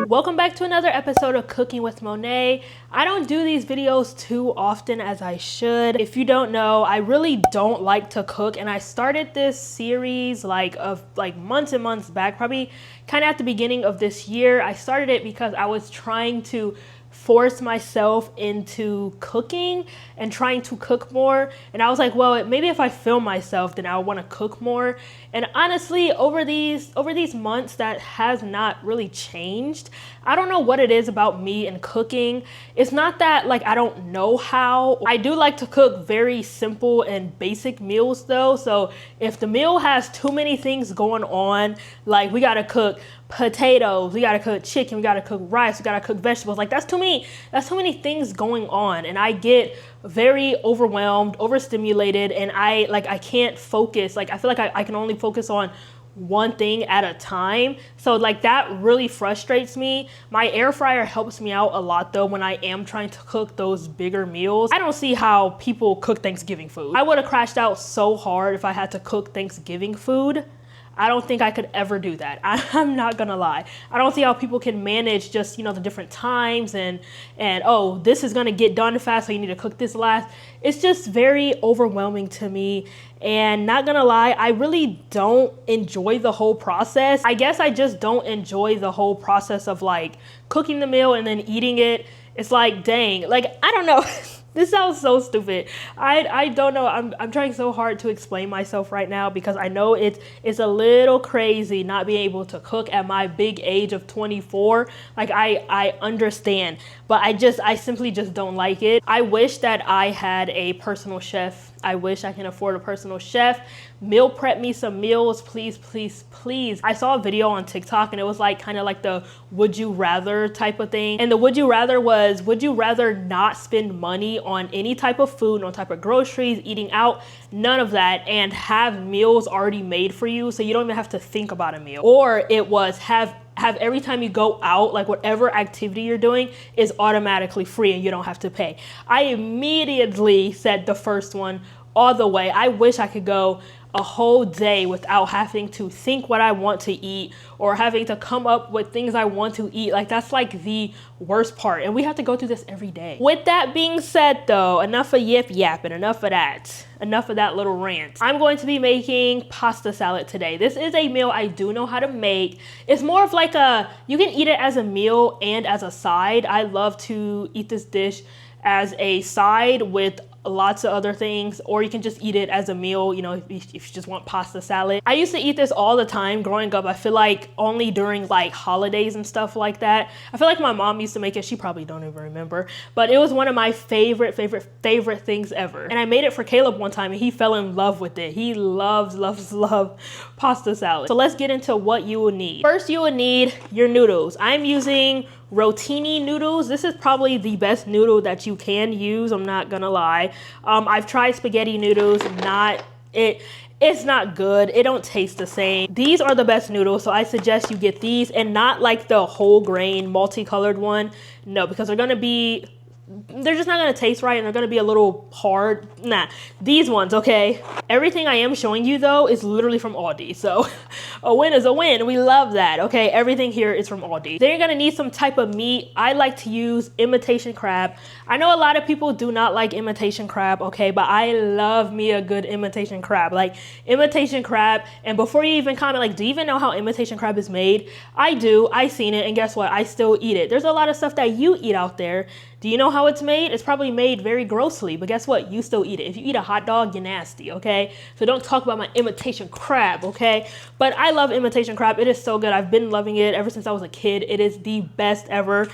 Welcome back to another episode of Cooking with Monet. I don't do these videos too often as I should. If you don't know, I really don't like to cook, and I started this series like months and months back, probably kind of at the beginning of this year. I started it because I was trying to force myself into cooking and trying to cook more, and I was like, well, maybe if I film myself then I want to cook more. And honestly, over these months, that has not really changed. I don't know what it is about me and cooking. It's not that like I don't know how. I do like to cook very simple and basic meals though, so if the meal has too many things going on, like we gotta cook potatoes, we gotta cook chicken, we gotta cook rice, we gotta cook vegetables, like that's too many things going on, and I get very overwhelmed, overstimulated, and I can't focus. Like I feel like I can only focus on one thing at a time, so like that really frustrates me. My air fryer helps me out a lot though when I am trying to cook those bigger meals. I don't see how people cook Thanksgiving food. I would have crashed out so hard if I had to cook Thanksgiving food. I don't think I could ever do that. I'm not gonna lie. I don't see how people can manage just, the different times and oh, this is gonna get done fast, so you need to cook this last. It's just very overwhelming to me. And not gonna lie, I really don't enjoy the whole process. I guess I just don't enjoy the whole process of like cooking the meal and then eating it. It's like, dang, like, I don't know. This sounds so stupid. I don't know. I'm trying so hard to explain myself right now because I know it's a little crazy not being able to cook at my big age of 24. Like I understand, but I simply just don't like it. I wish that I had a personal chef. I wish I can afford a personal chef. Meal prep me some meals, please, please, please. I saw a video on TikTok and it was like kind of like the would you rather type of thing. And the would you rather was, would you rather not spend money on any type of food, no type of groceries, eating out, none of that, and have meals already made for you so you don't even have to think about a meal? Or it was have every time you go out, like whatever activity you're doing is automatically free and you don't have to pay. I immediately said the first one all the way. I wish I could go a whole day without having to think what I want to eat or having to come up with things I want to eat. Like that's like the worst part, and we have to go through this every day. With that being said though, enough of yapping, enough of that little rant. I'm going to be making pasta salad today. This is a meal I do know how to make. It's more of like you can eat it as a meal and as a side. I love to eat this dish as a side with lots of other things, or you can just eat it as a meal, if you just want pasta salad. I used to eat this all the time growing up. I feel like only during like holidays and stuff like that. I feel like my mom used to make it. She probably don't even remember, but it was one of my favorite things ever. And I made it for Caleb one time and he fell in love with it. He loves pasta salad. So let's get into what you will need. First, you will need your noodles. I'm using rotini noodles. This is probably the best noodle that you can use, I'm not gonna lie. I've tried spaghetti noodles, it's not good. It don't taste the same. These are the best noodles, so I suggest you get these and not like the whole grain multicolored one. No, because they're just not gonna taste right and they're gonna be a little hard. Nah, these ones, okay? Everything I am showing you though is literally from Aldi, so a win is a win. We love that, okay? Everything here is from Aldi. Then you're gonna need some type of meat. I like to use imitation crab. I know a lot of people do not like imitation crab, okay? But I love me a good imitation crab. Like imitation crab, and before you even comment, like, do you even know how imitation crab is made? I do, I seen it, and guess what? I still eat it. There's a lot of stuff that you eat out there. Do you know how it's made? It's probably made very grossly, but guess what? You still eat it. If you eat a hot dog, you're nasty, okay? So don't talk about my imitation crab, okay? But I love imitation crab. It is so good. I've been loving it ever since I was a kid. It is the best ever.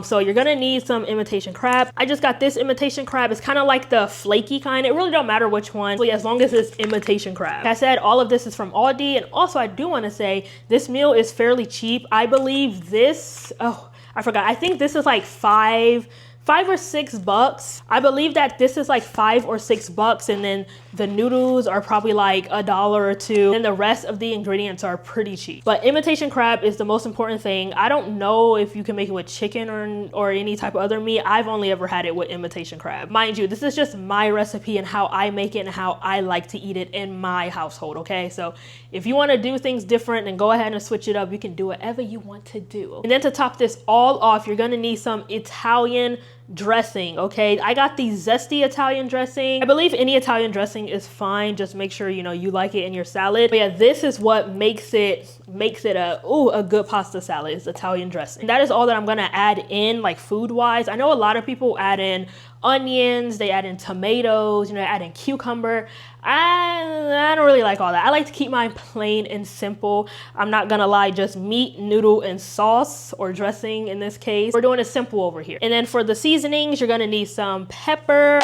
So you're gonna need some imitation crab. I just got this imitation crab. It's kind of like the flaky kind. It really don't matter which one, so yeah, as long as it's imitation crab. Like I said, all of this is from Aldi, and also I do want to say this meal is fairly cheap. I believe this, I forgot. I think this is like $5 $5 or $6. I believe that this is like $5 or $6, and then the noodles are probably like $1 or $2, and the rest of the ingredients are pretty cheap. But imitation crab is the most important thing. I don't know if you can make it with chicken or any type of other meat. I've only ever had it with imitation crab. Mind you, this is just my recipe and how I make it and how I like to eat it in my household, okay? So if you want to do things different, then go ahead and switch it up. You can do whatever you want to do. And then to top this all off, you're gonna need some Italian dressing, okay? I got the zesty Italian dressing. I believe any Italian dressing is fine. Just make sure you know you like it in your salad. But yeah, this is what makes it a good pasta salad, is Italian dressing. And that is all that I'm gonna add in, like food wise. I know a lot of people add in onions, they add in tomatoes, you know, add in cucumber. I don't really like all that. I like to keep mine plain and simple. I'm not gonna lie, just meat, noodle, and sauce, or dressing in this case. We're doing it simple over here. And then for the seasonings, you're gonna need some pepper,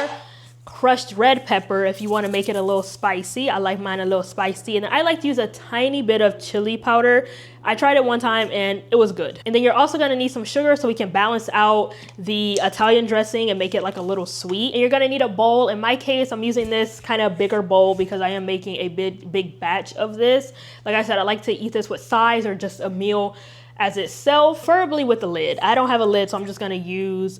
crushed red pepper if you want to make it a little spicy. I like mine a little spicy. And I like to use a tiny bit of chili powder. I tried it one time and it was good. And then you're also going to need some sugar so we can balance out the Italian dressing and make it like a little sweet. And you're going to need a bowl. In my case, I'm using this kind of bigger bowl because I am making a big batch of this. Like I said, I like to eat this with sides or just a meal as itself, preferably with a lid. I don't have a lid, so I'm just going to use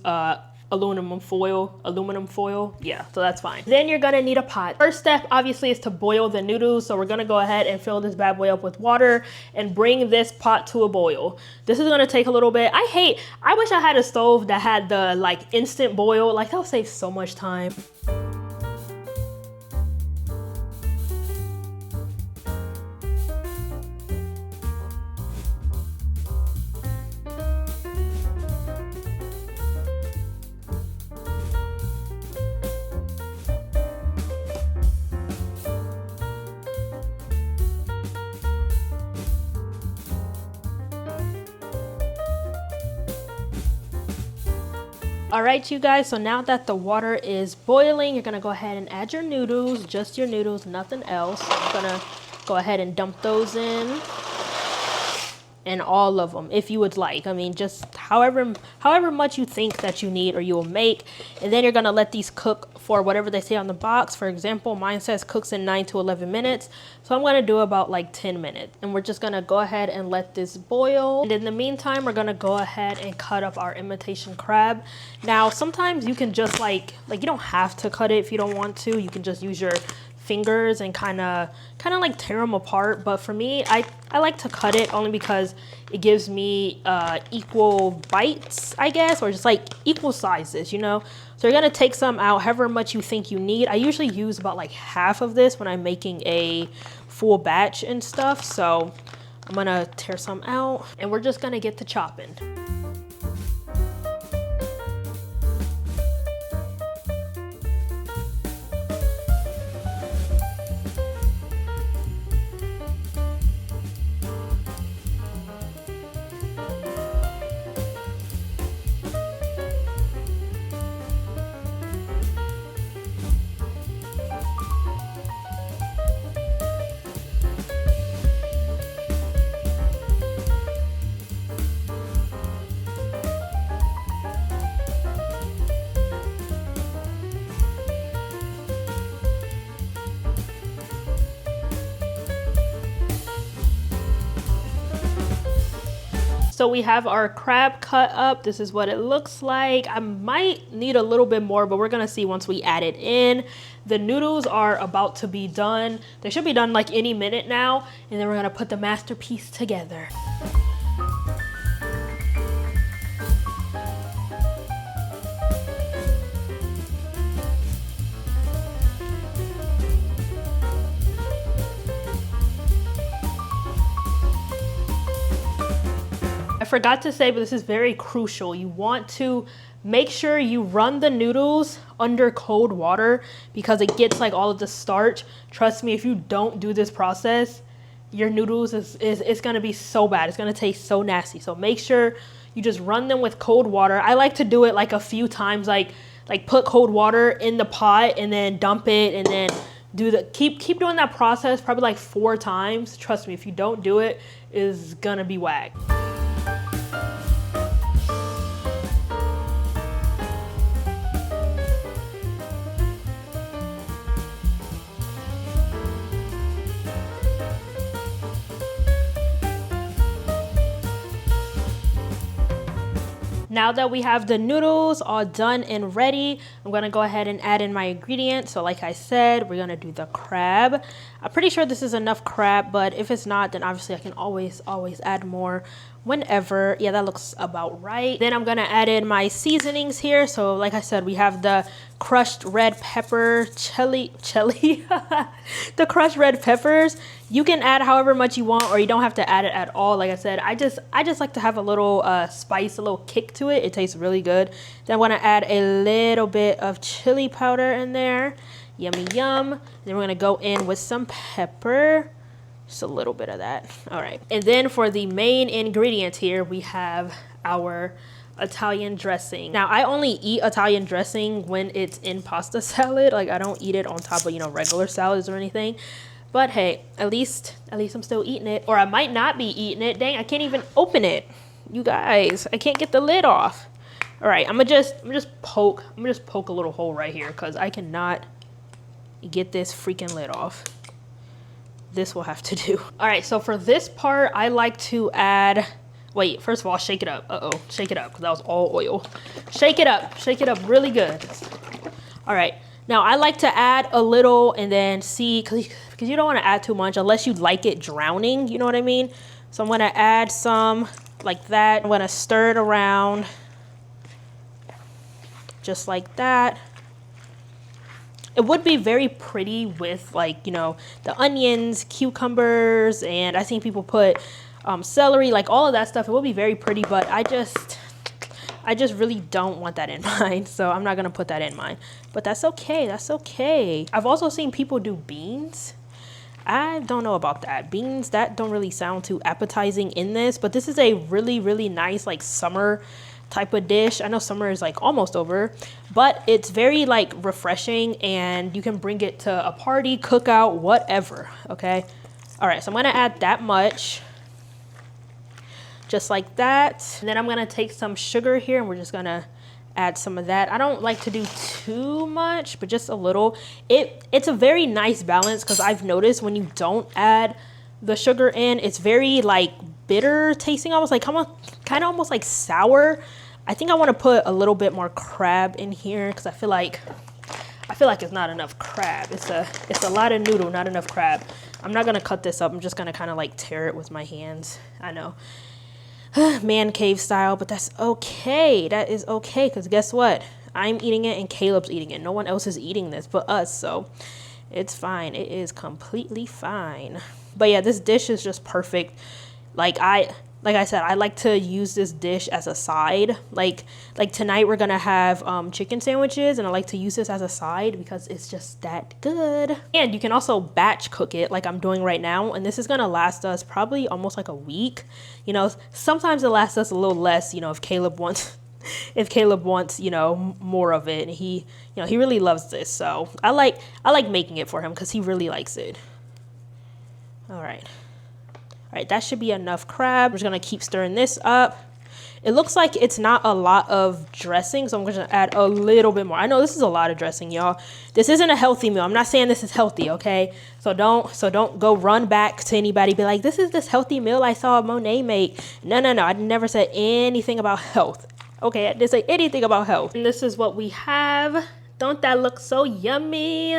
aluminum foil. Yeah, so that's fine. Then you're gonna need a pot. First step obviously is to boil the noodles. So we're gonna go ahead and fill this bad boy up with water and bring this pot to a boil. This is gonna take a little bit. I wish I had a stove that had the like instant boil. Like that would save so much time. All right, you guys, so now that the water is boiling, you're gonna go ahead and add your noodles, just your noodles, nothing else. I'm gonna go ahead and dump those in, and all of them, if you would like. I mean, just however much you think that you need or you will make. And then you're gonna let these cook for whatever they say on the box. For example, mine says cooks in 9 to 11 minutes. So I'm gonna do about like 10 minutes. And we're just gonna go ahead and let this boil. And in the meantime, we're gonna go ahead and cut up our imitation crab. Now, sometimes you can just like you don't have to cut it if you don't want to. You can just use your fingers and kind of like tear them apart. But for me, I like to cut it only because it gives me equal bites, I guess, or just like equal sizes, you know. So you're gonna take some out, however much you think you need. I usually use about like half of this when I'm making a full batch and stuff. So I'm gonna tear some out and we're just gonna get to chopping. So we have our crab cut up. This is what it looks like. I might need a little bit more, but we're gonna see once we add it in. The noodles are about to be done. They should be done like any minute now. And then we're gonna put the masterpiece together. I forgot to say, but this is very crucial. You want to make sure you run the noodles under cold water because it gets like all of the starch. Trust me, if you don't do this process, your noodles it's gonna be so bad. It's gonna taste so nasty. So make sure you just run them with cold water. I like to do it like a few times, like put cold water in the pot and then dump it and then keep doing that process probably like 4 times. Trust me, if you don't do it, it's gonna be whack. Now that we have the noodles all done and ready, I'm gonna go ahead and add in my ingredients. So like I said, we're gonna do the crab. I'm pretty sure this is enough crab, but if it's not, then obviously I can always add more whenever. Yeah, that looks about right. Then I'm gonna add in my seasonings here. So like I said, we have the crushed red pepper, chili, the crushed red peppers. You can add however much you want, or you don't have to add it at all. Like I said, I just like to have a little spice, a little kick to it. It tastes really good. Then I'm gonna add a little bit of chili powder in there. Yummy yum. Then we're gonna go in with some pepper. Just a little bit of that. All right. And then for the main ingredient here, we have our Italian dressing. Now, I only eat Italian dressing when it's in pasta salad. Like, I don't eat it on top of, you know, regular salads or anything. But hey, at least I'm still eating it. Or I might not be eating it. Dang, I can't even open it. You guys, I can't get the lid off. All right, I'm gonna just poke a little hole right here because I cannot get this freaking lid off. This will have to do. All right, so for this part, I like to add, wait, first of all, shake it up. Shake it up, because that was all oil. Shake it up really good. All right, now I like to add a little and then see, because you don't want to add too much unless you like it drowning, you know what I mean? So I'm gonna add some like that. I'm gonna stir it around, just like that. It would be very pretty with, like, you know, the onions, cucumbers, and I seen people put celery, like all of that stuff. It would be very pretty, but I just really don't want that in mine, so I'm not gonna put that in mine. But that's okay, that's okay. I've also seen people do beans. I don't know about that. Beans, that don't really sound too appetizing in this, but this is a really nice, like, summer type of dish. I know summer is like almost over, but it's very like refreshing, and you can bring it to a party, cookout, whatever. Okay. All right, so I'm gonna add that much, just like that. And then I'm gonna take some sugar here, and we're just gonna add some of that. I don't like to do too much, but just a little. It's a very nice balance, because I've noticed when you don't add the sugar in, it's very like bitter tasting, almost like kind of almost like sour. I think I want to put a little bit more crab in here, because I feel like it's not enough crab. It's a lot of noodle, not enough crab. I'm not gonna cut this up. I'm just gonna kind of like tear it with my hands. I know, man cave style, but that's okay. That is okay, because guess what? I'm eating it and Caleb's eating it. No one else is eating this but us, so it's fine. It is completely fine. But yeah, this dish is just perfect. Like I said, I like to use this dish as a side. Like tonight we're gonna have chicken sandwiches, and I like to use this as a side because it's just that good. And you can also batch cook it like I'm doing right now, and this is gonna last us probably almost like a week. You know, sometimes it lasts us a little less, you know, if Caleb wants you know, more of it. And he really loves this, so I like making it for him because he really likes it. All right, that should be enough crab. We're just gonna keep stirring this up. It looks like it's not a lot of dressing, so I'm gonna add a little bit more. I know this is a lot of dressing, y'all. This isn't a healthy meal. I'm not saying this is healthy, okay? So don't go run back to anybody, be like, this is this healthy meal I saw Monet make. No. I never said anything about health. Okay, I didn't say anything about health. And this is what we have. Don't that look so yummy?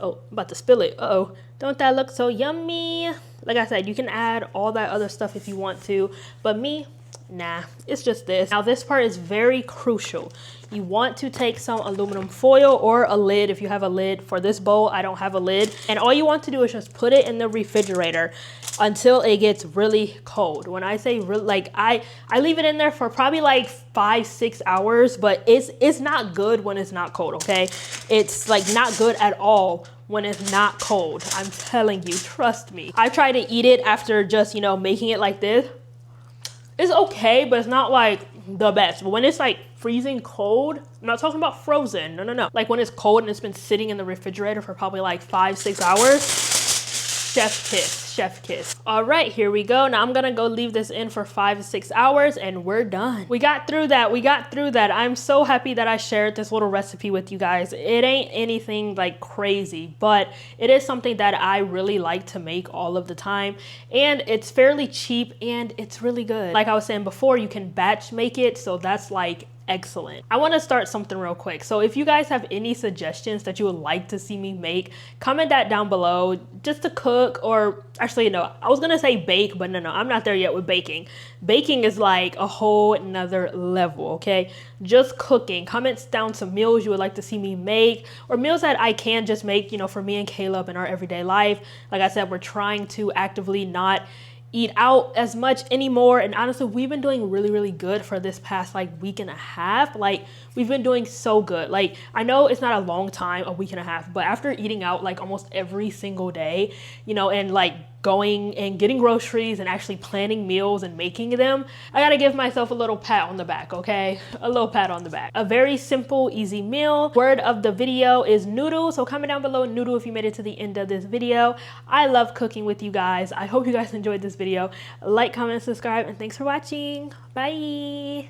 Oh, I'm about to spill it. Uh-oh. Don't that look so yummy? Like I said, you can add all that other stuff if you want to, but me, nah, it's just this. Now this part is very crucial. You want to take some aluminum foil or a lid if you have a lid. For this bowl, I don't have a lid. And all you want to do is just put it in the refrigerator until it gets really cold. When I say really, like I leave it in there for probably like 5-6 hours, but it's not good when it's not cold, okay? It's like not good at all when it's not cold. I'm telling you, trust me. I try to eat it after just, you know, making it like this. It's okay, but it's not like the best. But when it's like freezing cold, I'm not talking about frozen, no. Like when it's cold and it's been sitting in the refrigerator for probably like 5-6 hours, chef kiss, chef kiss. All right, here we go. Now I'm gonna go leave this in for 5 to 6 hours and we're done. We got through that, we got through that. I'm so happy that I shared this little recipe with you guys. It ain't anything like crazy, but it is something that I really like to make all of the time. And it's fairly cheap and it's really good. Like I was saying before, you can batch make it, so that's like excellent. I want to start something real quick. So if you guys have any suggestions that you would like to see me make, comment that down below, just to cook, or actually no, I was gonna say bake, but no, I'm not there yet with baking. Baking is like a whole nother level, okay? Just cooking. Comments down some meals you would like to see me make, or meals that I can just make, you know, for me and Caleb in our everyday life. Like I said, we're trying to actively not eat out as much anymore, and honestly we've been doing really good for this past like week and a half. Like we've been doing so good. Like I know it's not a long time, a week and a half, but after eating out like almost every single day, you know, and like going and getting groceries and actually planning meals and making them, I gotta give myself a little pat on the back, okay? A little pat on the back. A very simple, easy meal. Word of the video is noodles, so comment down below noodle if you made it to the end of this video. I love cooking with you guys. I hope you guys enjoyed this video. Like, comment, subscribe, and thanks for watching. Bye.